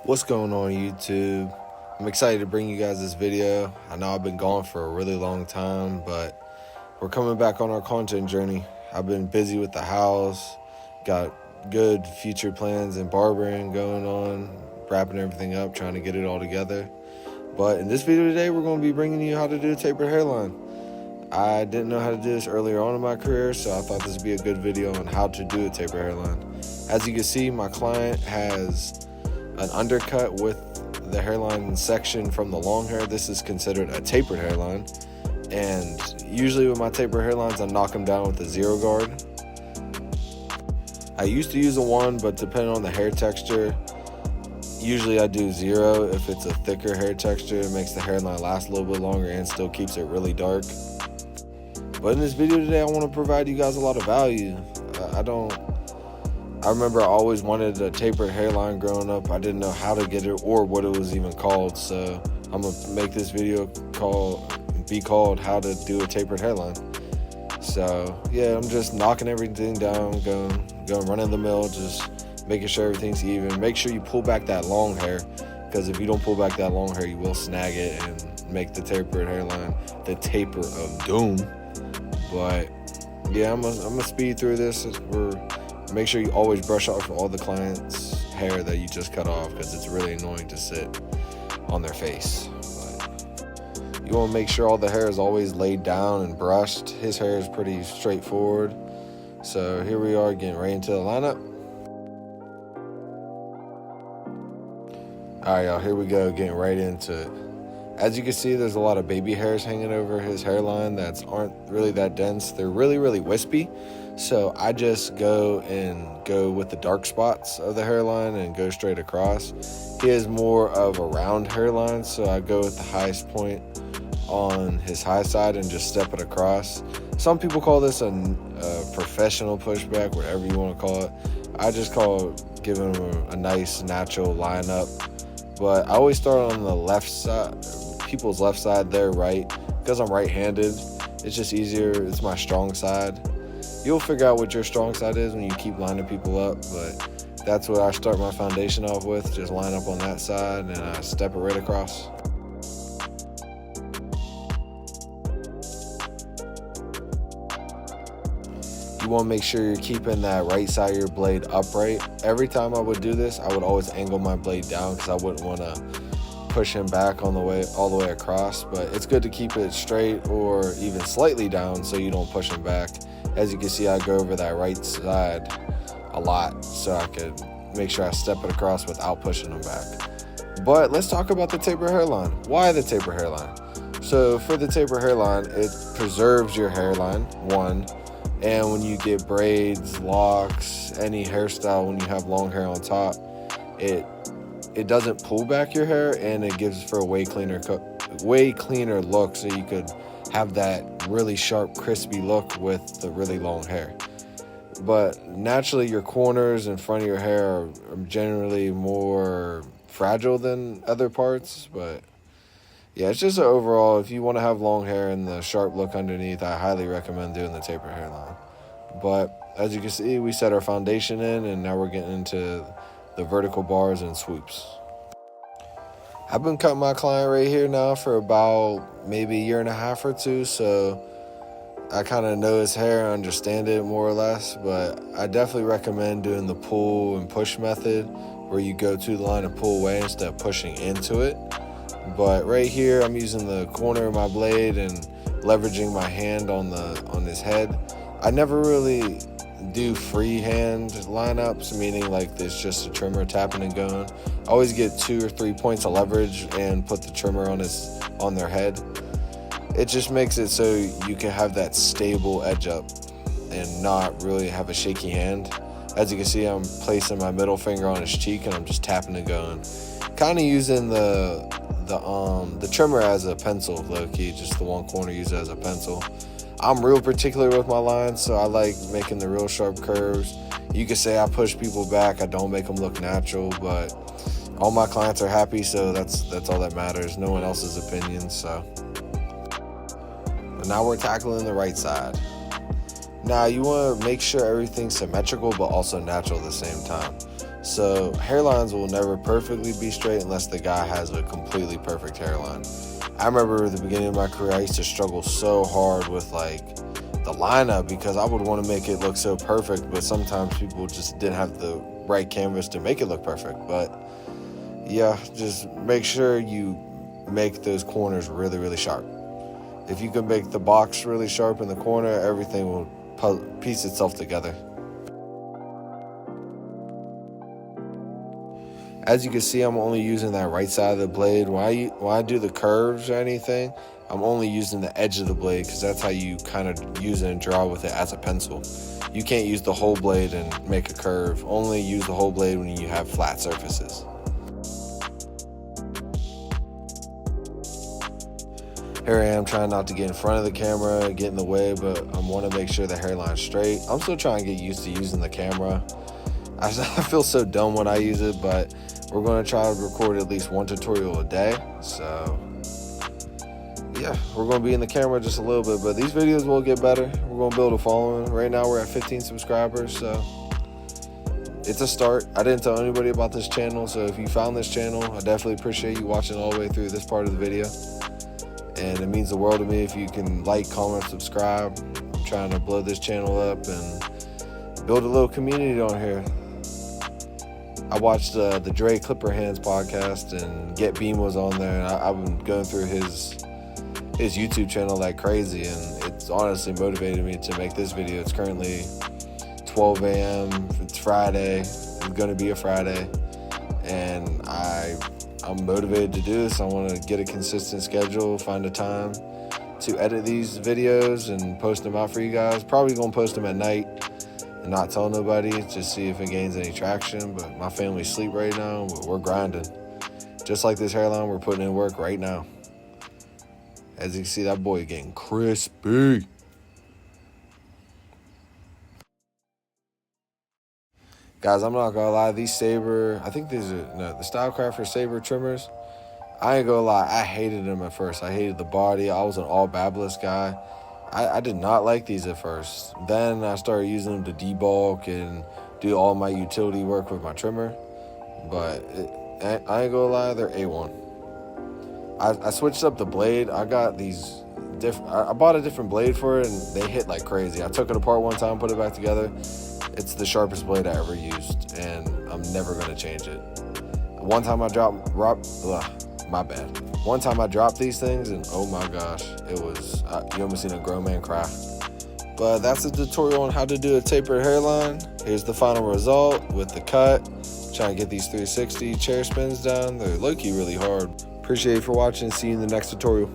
What's going on YouTube? I'm excited to bring you guys this video. I know I've been gone for a really long time, but we're coming back on our content journey. I've been busy with the house, got good future plans in barbering going on, wrapping everything up, trying to get it all together. But in this video today, we're going to be bringing you how to do a tapered hairline. I didn't know how to do this earlier on in my career, so I thought this would be a good video on how to do a tapered hairline. As you can see, my client has an undercut with the hairline section from the long hair. This is considered a tapered hairline, and usually with my tapered hairlines I knock them down with a 0 guard. I used to use a 1, but depending on the hair texture, usually I do 0. If it's a thicker hair texture, it makes the hairline last a little bit longer and still keeps it really dark. But in this video today, I want to provide you guys a lot of value. I remember I always wanted a tapered hairline growing up. I didn't know how to get it or what it was even called. So I'm going to make this video called how to do a tapered hairline. So yeah, I'm just knocking everything down, going run of the mill, just making sure everything's even. Make sure you pull back that long hair, because if you don't pull back that long hair, you will snag it and make the tapered hairline the taper of doom. But yeah, I'm gonna speed through this. Make sure you always brush off all the client's hair that you just cut off, because it's really annoying to sit on their face. But you want to make sure all the hair is always laid down and brushed. His hair is pretty straightforward. So here we are getting right into the lineup. All right, y'all, here we go, getting right into it. As you can see, there's a lot of baby hairs hanging over his hairline that aren't really that dense. They're really, really wispy. So I just go with the dark spots of the hairline and go straight across. He has more of a round hairline, so I go with the highest point on his high side and just step it across. Some people call this a professional pushback, whatever you want to call it. I just call it giving him a nice natural lineup. But I always start on the left side, people's left side, their right, because I'm right-handed. It's just easier. It's my strong side. You'll figure out what your strong side is when you keep lining people up, but that's what I start my foundation off with. Just line up on that side and I step it right across. You want to make sure you're keeping that right side of your blade upright. Every time I would do this, I would always angle my blade down, because I wouldn't want to push him back all the way across. But it's good to keep it straight or even slightly down so you don't push him back. As you can see, I go over that right side a lot so I could make sure I step it across without pushing him back. But let's talk about the tapered hairline. Why the tapered hairline? So for the tapered hairline, it preserves your hairline, one. And when you get braids, locks, any hairstyle, when you have long hair on top, it doesn't pull back your hair, and it gives for a way cleaner look, so you could have that really sharp, crispy look with the really long hair. But naturally, your corners in front of your hair are generally more fragile than other parts. But yeah, it's just overall, if you want to have long hair and the sharp look underneath, I highly recommend doing the tapered hairline. But as you can see, we set our foundation in, and now we're getting into the vertical bars and swoops. I've been cutting my client right here now for about maybe a year and a half or two, so I kind of know his hair and understand it more or less. But I definitely recommend doing the pull and push method, where you go to the line and pull away instead of pushing into it. But right here, I'm using the corner of my blade and leveraging my hand on his head. I never really do freehand lineups, meaning like this, just a trimmer tapping and going. I always get 2 or 3 points of leverage and put the trimmer on their head. It just makes it so you can have that stable edge up and not really have a shaky hand. As you can see, I'm placing my middle finger on his cheek and I'm just tapping and going, kind of using the trimmer as a pencil, low-key, just the one corner, use it as a pencil. I'm real particular with my lines, so I like making the real sharp curves. You could say I push people back, I don't make them look natural, but all my clients are happy, so that's all that matters. No one else's opinion. So now we're tackling the right side. Now you want to make sure everything's symmetrical but also natural at the same time. So hairlines will never perfectly be straight unless the guy has a completely perfect hairline. I remember at the beginning of my career, I used to struggle so hard with like the lineup because I would want to make it look so perfect, but sometimes people just didn't have the right canvas to make it look perfect. But yeah, just make sure you make those corners really, really sharp. If you can make the box really sharp in the corner, everything will piece itself together. As you can see, I'm only using that right side of the blade. When I do the curves or anything, I'm only using the edge of the blade because that's how you kind of use it and draw with it as a pencil. You can't use the whole blade and make a curve. Only use the whole blade when you have flat surfaces. Here I am trying not to get in front of the camera, get in the way, but I want to make sure the hairline's straight. I'm still trying to get used to using the camera. I feel so dumb when I use it, but we're going to try to record at least one tutorial a day. So yeah, we're going to be in the camera just a little bit, but these videos will get better. We're going to build a following. Right now we're at 15 subscribers, so it's a start. I didn't tell anybody about this channel, so if you found this channel, I definitely appreciate you watching all the way through this part of the video. And it means the world to me if you can like, comment, subscribe. I'm trying to blow this channel up and build a little community on here. I watched the Dre Clipper Hands podcast, and Get Beam was on there, and I've been going through his YouTube channel like crazy, and it's honestly motivated me to make this video. It's currently 12 a.m. It's Friday. It's going to be a Friday, and I'm motivated to do this. I want to get a consistent schedule, find a time to edit these videos and post them out for you guys. Probably going to post them at night and not tell nobody, just see if it gains any traction. But my family's asleep right now, but we're grinding. Just like this hairline, we're putting in work right now. As you can see, that boy getting crispy. Guys, I'm not gonna lie, these Sabre, I think these are, no, the Stylecrafter Sabre trimmers, I ain't gonna lie, I hated them at first. I hated the body. I was an all Babyliss guy. I did not like these at first. Then I started using them to debulk and do all my utility work with my trimmer. But I ain't gonna lie, they're A1. I switched up the blade. I got these I bought a different blade for it, and they hit like crazy. I took it apart one time, put it back together. It's the sharpest blade I ever used, and I'm never gonna change it. One time I my bad. One time I dropped these things, and oh my gosh, it was, you almost seen a grown man cry. But that's a tutorial on how to do a tapered hairline. Here's the final result with the cut. Trying to get these 360 chair spins down. They're low-key really hard. Appreciate you for watching. See you in the next tutorial.